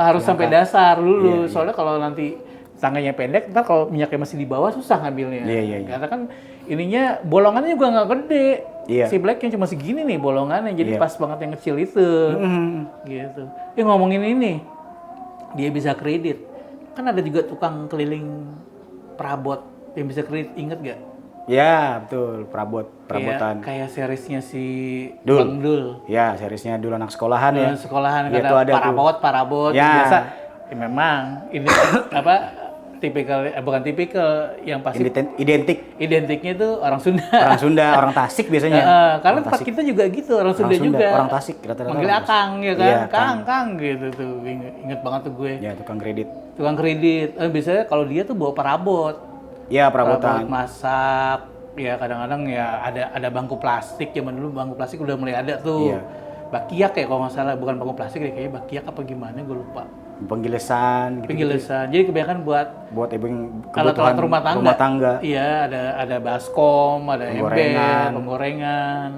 Harus sampai dasar dulu. Iya. Soalnya kalau nanti tangganya pendek, ntar kalau minyaknya masih di bawah susah ngambilnya. Iya. Karena kan ininya bolongannya juga nggak gede. Iya. Si blacknya cuma segini nih bolongannya, jadi pas banget yang kecil itu. Gitu. Ngomongin ini, dia bisa kredit. Kan ada juga tukang keliling perabot yang bisa kredit, inget gak? Ya, betul. Perabotan. Kayak seriesnya si Dul. Bang Dul. Ya, seriesnya dulu anak sekolahan ya. Sekolahan Iya, kan tuh ada parabot. Ya. Biasa. Memang ini tipikal, bukan tipikal, yang pasti identiknya itu orang Sunda. Orang Sunda, orang Tasik biasanya. Karena tempat kita juga gitu, orang Sunda juga. Orang Tasik rata-rata. Manggil orang Akang ya kan, Iya, Kang gitu tuh. Ingat banget tuh gue. Ya, tukang kredit. Tukang kredit. Biasanya kalau dia tuh bawa perabot. Ya, perabotan. Perabot masak. Ya kadang-kadang ya ada bangku plastik. Zaman dulu bangku plastik udah mulai ada tuh. Iya. Bakiak ya kalau nggak salah, bukan bangku plastik deh, kayaknya bakiak apa gimana gue lupa. Penggilesan gitu. Penggilesan. Jadi kebanyakan buat Buat ibu yang alat-alat kebutuhan rumah tangga. Iya. Iya, ada baskom, ada ember, penggorengan.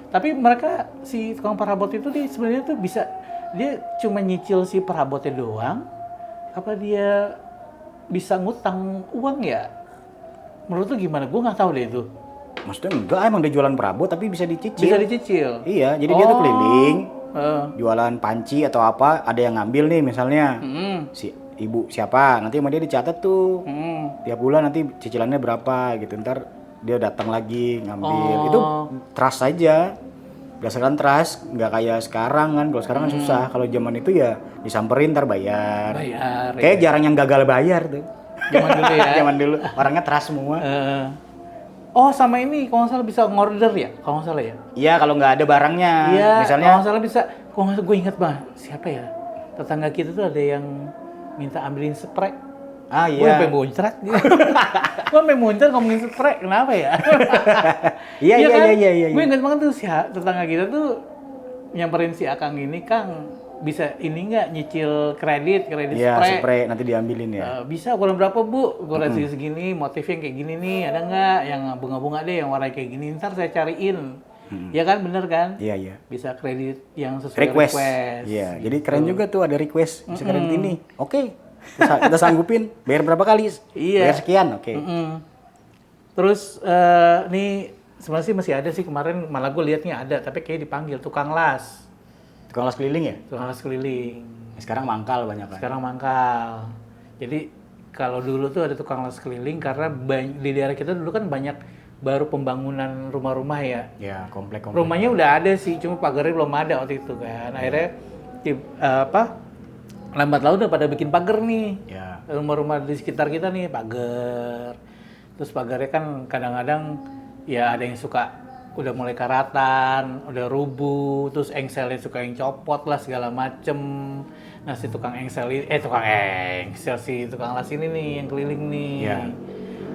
Tapi mereka si tukang perabot itu dia sebenarnya tuh bisa, dia cuma nyicil si perabotnya doang. Apa dia bisa ngutang uang ya? Menurut lu gimana? Gue nggak tahu deh itu. Maksudnya enggak, emang dia jualan perabot tapi bisa dicicil. Bisa dicicil. Iya, jadi dia tuh keliling. Jualan panci atau apa, ada yang ngambil nih misalnya. Si ibu siapa, nanti sama dia dicatat tuh. Tiap bulan nanti cicilannya berapa gitu. Ntar dia datang lagi ngambil. Itu trust aja. Berdasarkan trust, nggak kayak sekarang kan. Kalau sekarang kan susah. Kalau zaman itu ya disamperin ntar bayar. Kayak jarang yang gagal bayar tuh. Zaman dulu ya. Zaman dulu orangnya trust semua. Oh sama ini, kalau nggak salah bisa ngorder ya? Kalau nggak salah ya? Iya, kalau nggak ada barangnya. Iya, misalnya. kalau nggak salah bisa. Kalau nggak salah gue ingat bah, siapa ya? Tetangga kita tuh ada yang minta ambilin spray. Ah Gue iya. sampai muncrat. Gue sampai muncrat ngomongin spray, kenapa ya? Iya. Gue ingat banget tuh si tetangga kita tuh nyamperin si Akang ini, Kang, bisa ini nggak nyicil kredit Iya, spray nanti diambilin ya. Bisa ukuran berapa Bu? Ukuran segini, motifnya yang kayak gini nih, ada nggak yang bunga-bunga deh, yang warna kayak gini, ntar saya cariin. Ya kan, bener kan? Iya, iya. Bisa kredit yang sesuai request. Iya, jadi keren juga tuh ada request, bisa kredit ini. Oke, kita sanggupin, bayar berapa kali? Iya. Bayar sekian, oke. Terus nih sebenarnya sih masih ada sih, kemarin malah gue liatnya ada, tapi kayak dipanggil tukang las. Tukang las keliling ya? Tukang las keliling. Sekarang mangkal banyak kan? Sekarang mangkal. Jadi kalau dulu tuh ada tukang las keliling karena di daerah kita dulu kan banyak baru pembangunan rumah-rumah ya. Ya, komplek-komplek. Rumahnya udah ada sih, cuma pagarnya belum ada waktu itu kan. Akhirnya lambat laun udah pada bikin pagar nih. Ya. Rumah-rumah di sekitar kita nih pagar. Terus pagarnya kan kadang-kadang ya ada yang suka udah mulai karatan, udah rubuh, terus engselnya suka yang copot lah segala macem. Nah si tukang engsel si tukang las ini nih yang keliling nih. Ya.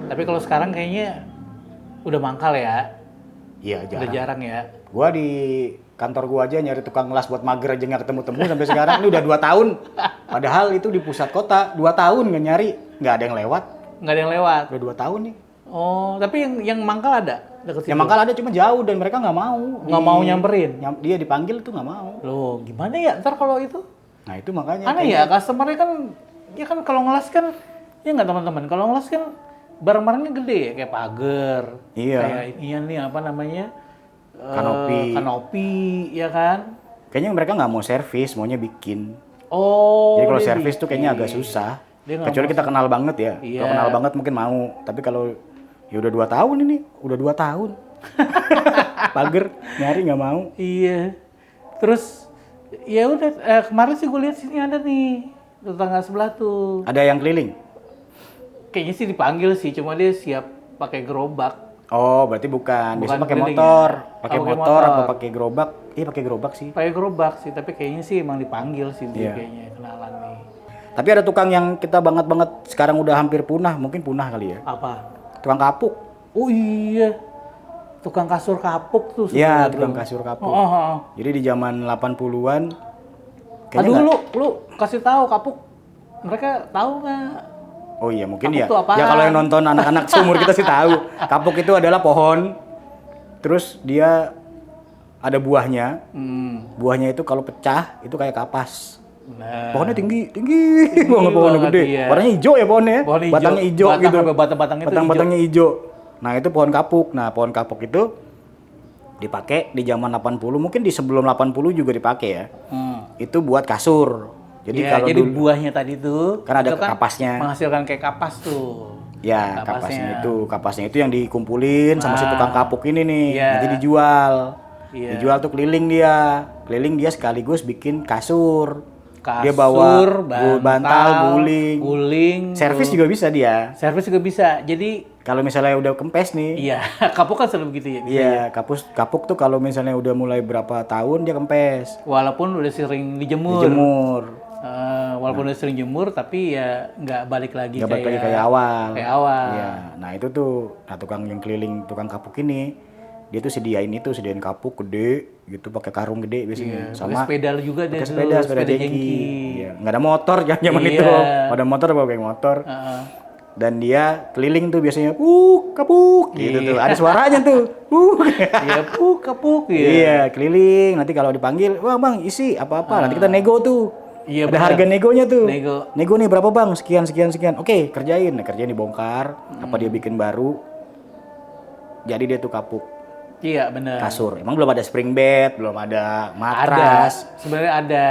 Tapi kalau sekarang kayaknya udah mangkal ya. Iya, jarang. Udah jarang ya. Gua di kantor gua aja nyari tukang las buat mager aja nggak ketemu-temu sampai sekarang. Ini udah 2 tahun. Padahal itu di pusat kota, 2 tahun nggak nyari, nggak ada yang lewat. Nggak ada yang lewat. Udah 2 tahun nih. Oh, tapi yang mangkal ada deket Yang situ? mangkal ada cuma jauh dan mereka nggak mau. Nggak mau nyamperin? Dia dipanggil tuh nggak mau. Loh, gimana ya ntar kalau itu? Nah itu makanya. Aneh ya, customer-nya kan, ya kan kalau ngelas kan, ya nggak teman-teman, kalau ngelas kan barang-barangnya gede ya, kayak pagar. Iya. Kayak ini nih, apa namanya? Kanopi, ya kan? Kayaknya mereka nggak mau servis, maunya bikin. Oh, Jadi kalau dia servis tuh kayaknya agak bikin. susah. Dia nggak Kecuali mau kita kenal banget ya. Iya. Kalau kenal banget mungkin mau. Tapi kalau ya udah 2 tahun ini, udah 2 tahun. Pager nyari nggak mau. Iya. Terus ya udah kemarin sih gue lihat sini ada nih tetangga sebelah tuh. Ada yang keliling. Kayaknya sih dipanggil sih, cuma dia siap pakai gerobak. Oh, berarti bukan. Biasanya pakai keliling motor. ya? Pakai Oh, pakai motor motor. atau pakai gerobak. Iya, pakai gerobak sih. Pakai gerobak sih, tapi kayaknya sih emang dipanggil sih dia Iya. kayaknya kenalan nih. Tapi ada tukang yang kita banget sekarang udah hampir punah, mungkin punah kali ya. Apa? Tukang kapuk. Oh iya. Tukang kasur kapuk tuh. Iya, sebenarnya tukang tuh. kasur kapuk. Oh. Jadi di zaman 80-an Aduh nggak- lu kasih tahu kapuk. Mereka tahu nggak? Oh iya, mungkin Kapuk ya. tuh apaan? Ya kalau yang nonton anak-anak seumur kita sih tahu. Kapuk itu adalah pohon. Terus dia ada buahnya. Buahnya itu kalau pecah itu kayak kapas. Nah. Pohonnya tinggi pohonnya banget, gede. iya. Warnanya hijau ya pohonnya. Pohon hijau. Batangnya hijau Batang gitu. sampai batang-batang itu Batang-batangnya hijau. Nah, itu pohon kapuk. Nah, pohon kapuk itu dipakai di zaman 80, mungkin di sebelum 80 juga dipakai ya. Itu buat kasur. Jadi Iya, kalau jadi dulu buahnya tadi tuh kan ada itu kapasnya. menghasilkan kayak kapas tuh. Ya, kapasnya itu yang dikumpulin sama si tukang kapuk ini nih. Iya. Nanti dijual. Iya. Dijual tuh keliling dia. Keliling dia sekaligus bikin kasur. Dia Kasur, bawa bantal, guling. Servis juga bisa dia. Servis juga bisa. Jadi Kalau misalnya udah kempes nih. iya, kapuk kan selalu begitu ya. Iya, kapuk tuh kalau misalnya udah mulai berapa tahun dia kempes. Walaupun udah sering dijemur. Dijemur. Walaupun udah sering jemur, tapi ya nggak balik lagi Nggak balik lagi kayak awal. Kayak awal. Iya. Nah, itu tuh tukang yang keliling tukang kapuk ini dia tuh sediain kapuk gede gitu pakai karung gede biasanya Pakai sepeda juga deh. pakai tuh, sepeda jengki. Iya, nggak ada motor zaman Iya. itu. Ada motor apa pakai motor. Heeh. Dan dia keliling tuh biasanya kapuk gitu tuh. Ada suaranya tuh. Iya, kapuk ya. Iya, keliling. Nanti kalau dipanggil, "Wah, Bang, isi apa-apa." Nanti kita nego tuh. Iya, Ada benar. harga negonya tuh. Nego. Nih berapa, Bang? Sekian. Oke, kerjain. Nah, kerjain dibongkar. Apa dia bikin baru. Jadi dia tuh kapuk. Iya, benar. Kasur. Emang belum ada spring bed, belum ada matras. Ada. Sebenarnya ada.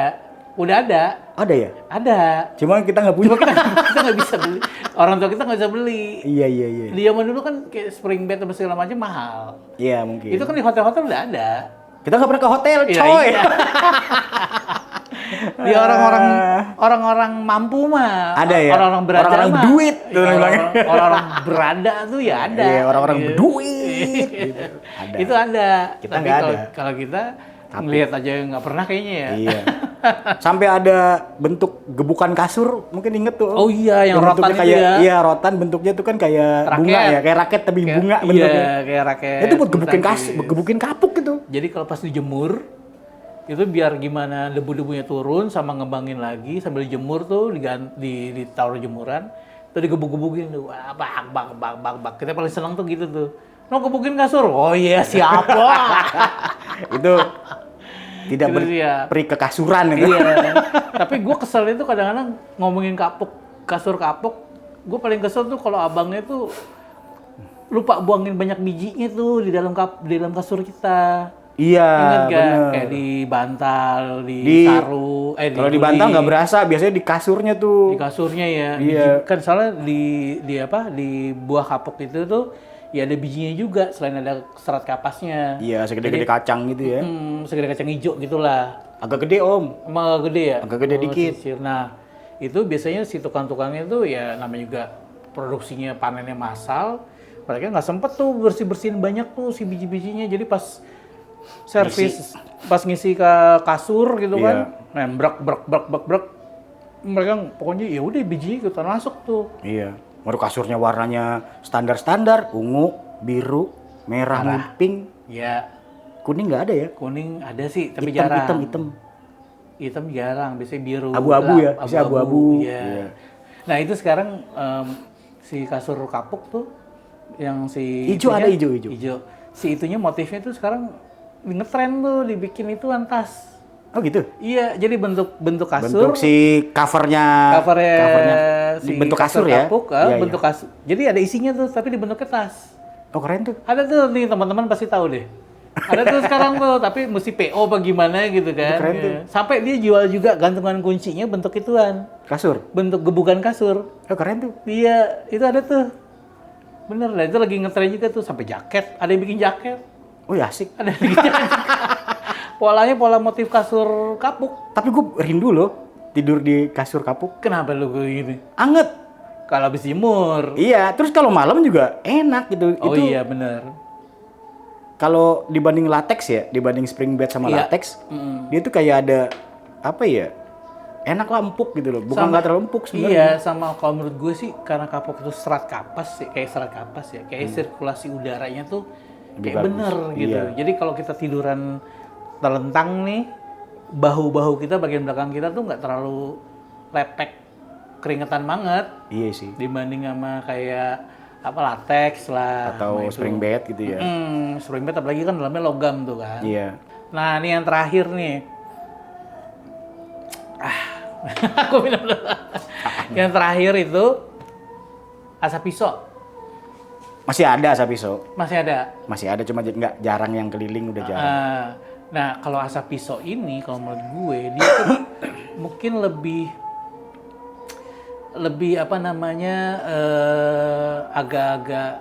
Udah ada. Ada ya? Ada. Cuma kita nggak punya. Kita nggak bisa beli. Orang tua kita nggak bisa beli. Iya. Di zaman dulu kan kayak spring bed atau segala macam mahal. Iya, mungkin. Itu kan di hotel-hotel udah ada. Kita nggak pernah ke hotel, Iya, coy. iya. Di orang-orang mampu mah. Ada ya? Orang-orang berada Orang-orang mah. duit, tuh Iya, bilangnya. orang-orang berada tuh ya ada. Iya, orang-orang Gitu. berduit. Gitu. Ada. Itu ada. Kita Tapi nggak kalau ada. kalau kita ngelihat aja nggak pernah kayaknya ya. Iya. Sampai ada bentuk gebukan kasur, mungkin inget tuh. Oh iya, yang rotan bentuknya itu kayak, ya. Iya, rotan bentuknya tuh kan kayak Raket. bunga ya, kayak raket tapi bunga bentuknya. Iya, kayak raket. Itu buat gebukin bulu tangkis. gebukin kapuk gitu. Jadi kalau pas dijemur, Itu biar gimana debu-debunya turun sama ngembangin lagi sambil dijemur tuh ditaruh jemuran, tuh digebuk-gebukin tuh. Wah, bak. Kita paling seneng tuh gitu tuh. Lo gebukin kasur? Oh iya, siap. Wah. Itu tidak Itu dia. berperi kekasuran itu. Iya. Tapi gue kesel itu kadang-kadang ngomongin kasur kapuk. Gue paling kesel tuh kalau abangnya tuh lupa buangin banyak bijinya tuh di dalam kasur kita. Iya, Ingat gak? bener. Kayak di bantal, di saru, Kalau di bantal nggak berasa, biasanya di kasurnya tuh. di kasurnya ya. Iya. Kan soalnya di buah kapuk itu tuh ya ada bijinya juga selain ada serat kapasnya. Iya, segede-gede kacang gitu ya. Segede kacang hijau gitulah. Agak gede Om. Emang agak gede ya? Agak gede dikit. Sisir. Nah, itu biasanya si tukang-tukangnya tuh ya namanya juga produksinya panennya massal. Mereka nggak sempet tuh bersih-bersihin banyak tuh si biji-bijinya. Jadi pas servis, pas ngisi ke kasur gitu kan, brek. Mereka pokoknya ya udah bijinya ikutan masuk tuh. Iya. Baru kasurnya warnanya standar-standar, ungu, biru, merah, pink, Ya, kuning nggak ada ya? kuning ada sih, tapi Hitam, jarang. hitam. Hitam jarang, biasanya biru. Abu-abu ya? gelap, Bisa abu-abu. Iya. Iya. Nah itu sekarang si kasur kapuk tuh, yang si Ijo itunya- ada ijo. Ijo. Si itunya motifnya tuh sekarang ngetren tuh dibikin ituan tas. Oh gitu? Iya, jadi bentuk kasur. Bentuk si covernya si bentuk kasur ya? kapuk, Iya, bentuk kasur. Jadi ada isinya tuh, tapi dibentuknya tas. Oh keren tuh. Ada tuh nih teman-teman pasti tahu deh. Ada tuh sekarang tuh, tapi mesti PO apa gimana gitu kan. Keren tuh. Ya. Sampai dia jual juga gantungan kuncinya bentuk ituan. Kasur. Bentuk gebukan kasur. Oh keren tuh. Iya, itu ada tuh. Bener lah, itu lagi ngetren juga tuh sampai jaket. Ada yang bikin jaket. Oh ya asik. Ada yang bikin jaket. Polanya pola motif kasur kapuk. Tapi gue rindu loh tidur di kasur kapuk. Kenapa lu gini? Anget. Kalau habis jemur. Iya, terus kalau malam juga enak gitu. Oh Itu iya bener. kalau dibanding latex ya, dibanding spring bed sama Iya. latex, dia tuh kayak ada apa ya? Enak lah empuk gitu loh. Bukan nggak terlalu empuk Iya, sebenarnya. sama kalau menurut gue sih karena kapuk itu serat kapas sih, kayak serat kapas ya, kayak sirkulasi udaranya tuh Lebih kayak bagus. bener gitu. Iya. Jadi kalau kita tiduran telentang nih, bahu-bahu kita bagian belakang kita tuh nggak terlalu lepek, keringetan banget Iya sih. dibanding sama kayak apa latex lah Atau sama itu. spring bed gitu ya. Spring bed apalagi kan dalamnya logam tuh kan. Iya. Nah, ini yang terakhir nih. Aku minum dulu. Yang terakhir itu asap pisau. Masih ada asap pisau. Masih ada. Masih ada cuma nggak jarang yang keliling udah jarang. Nah, kalau asap pisau ini kalau menurut gue dia tuh mungkin lebih apa namanya agak-agak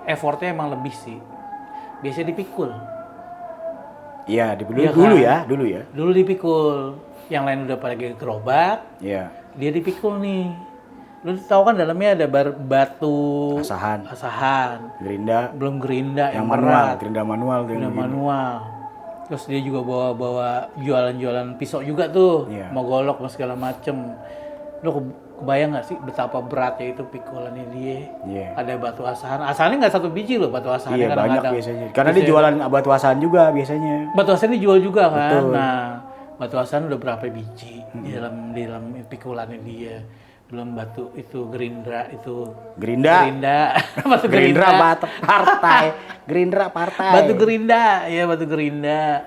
effortnya emang lebih sih. Biasanya dipikul. Iya, dulu Iya dulu kan? ya, dulu ya. Dulu dipikul. Yang lain udah pada gerobak, Iya. dia dipikul nih. Lu tahu kan dalamnya ada batu Asahan, gerinda, belum gerinda yang yang manual, berat, gerinda manual tuh yang gerinda begini. manual. Terus dia juga bawa jualan-jualan pisau juga tuh, Iya. mau golok mau segala macem. Lu kebayang nggak sih betapa beratnya itu pikulannya dia? Iya. Ada batu asahan, asalnya nggak satu biji loh batu asahannya Iya, banyak kadang-kadang. biasanya. Karena dia jualan batu asahan juga biasanya. Batu asahan dijual juga kan. Betul. Nah, batu asahan udah berapa biji di dalam pikulannya dia. Belum batu itu gerindra itu. Gerinda. Batu Gerindra gerinda. partai. Gerindra partai. Batu gerinda, ya batu gerinda.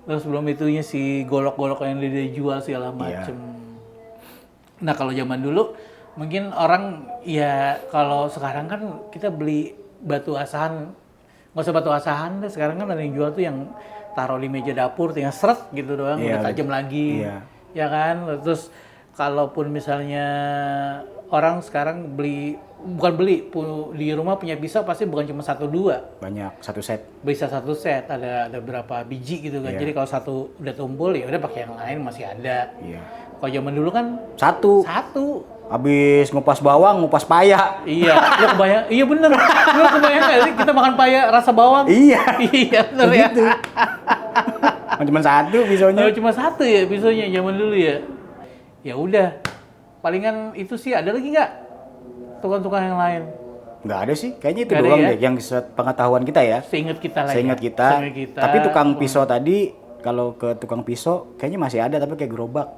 Terus belum itunya si golok-golok yang dia jual segala macem. Nah kalau zaman dulu mungkin orang ya kalau sekarang kan kita beli batu asahan, nggak usah batu asahan deh. Sekarang kan ada yang jual tuh yang taruh di meja dapur tinggal seret gitu doang, Iya, udah tajam lagi. iya. Ya kan? Terus kalaupun misalnya orang sekarang di rumah punya pisau pasti bukan cuma 1-2, Banyak, satu set. bisa satu set, ada berapa biji gitu kan. Iya. Jadi kalau satu udah tumpul ya udah pakai yang lain masih ada. Iya. Kalau zaman dulu kan Satu. Habis ngupas bawang, ngupas paya. Iya, lu kebayang? Iya bener. Lu kebayang nggak sih kita makan paya rasa bawang? Iya. Iya bener ya. Begitu. Cuma satu pisaunya. Oh, cuma satu ya pisaunya zaman dulu ya. Ya udah, palingan itu sih. Ada lagi nggak tukang-tukang yang lain? Nggak ada sih, kayaknya itu Nggak ada doang ya? deh yang pengetahuan kita ya. Seingat kita lah Seingat ya. kita. Seingat kita. Tapi tukang pisau tadi, kalau ke tukang pisau kayaknya masih ada tapi kayak gerobak.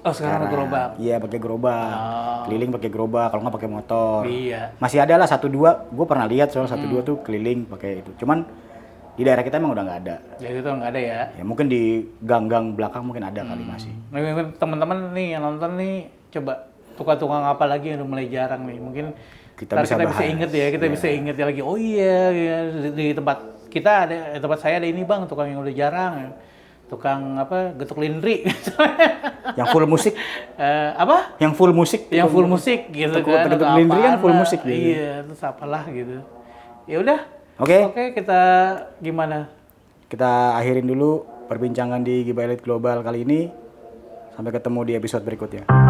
Oh sekarang ada gerobak. Iya pakai gerobak. Oh. Keliling pakai gerobak, kalau nggak pakai motor. Iya. Masih ada lah 1-2, gue pernah lihat soal 1-2 tuh keliling pakai itu. Cuman di daerah kita emang udah nggak ada. Jadi itu nggak ada ya. Ya mungkin di gang-gang belakang mungkin ada kali masih. Nah, mungkin teman-teman nih yang nonton nih coba tukang-tukang apa lagi yang udah mulai jarang nih. Mungkin Kita ntar bisa kita bisa bahas. inget ya, kita bisa inget lagi. Oh iya, ya, di tempat kita ada, tempat saya ada ini bang, tukang yang udah jarang, tukang apa, getuk lindri, Yang full musik, apa? yang full musik. Yang full musik gitu kan? Getuk atau lindri kan apaan full lah. musik gitu. Iya, terus apalah gitu. Ya udah. Oke. Oke, kita gimana? Kita akhirin dulu perbincangan di Giba Elite Global kali ini. Sampai ketemu di episode berikutnya.